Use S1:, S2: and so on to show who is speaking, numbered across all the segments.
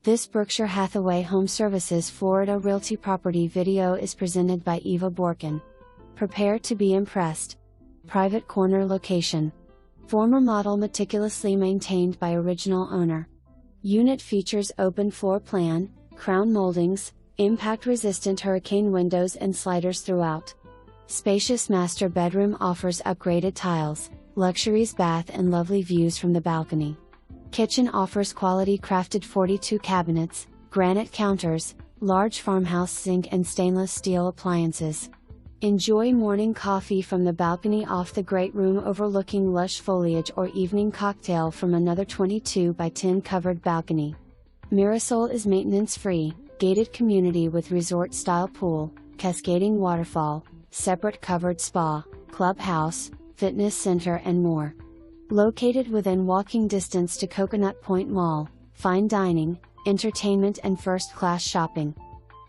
S1: This Berkshire Hathaway HomeServices Florida Realty property video is presented by Eva Borkin. Prepare to be impressed. Private corner location. Former model meticulously maintained by original owner. Unit features open floor plan, crown moldings, impact-resistant hurricane windows and sliders throughout. Spacious master bedroom offers upgraded tiles, luxuries bath and lovely views from the balcony. Kitchen offers quality crafted 42 cabinets, granite counters, large farmhouse sink and stainless steel appliances. Enjoy morning coffee from the balcony off the great room overlooking lush foliage or evening cocktail from another 22 by 10 covered balcony. Mirasol is maintenance-free, gated community with resort-style pool, cascading waterfall, separate covered spa, clubhouse, fitness center and more. Located within walking distance to Coconut Point Mall, fine dining, entertainment and first-class shopping.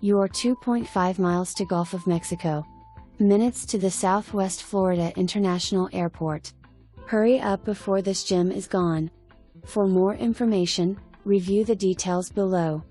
S1: You are 2.5 miles to Gulf of Mexico. Minutes to the Southwest Florida International Airport. Hurry up before this gem is gone. For more information, review the details below.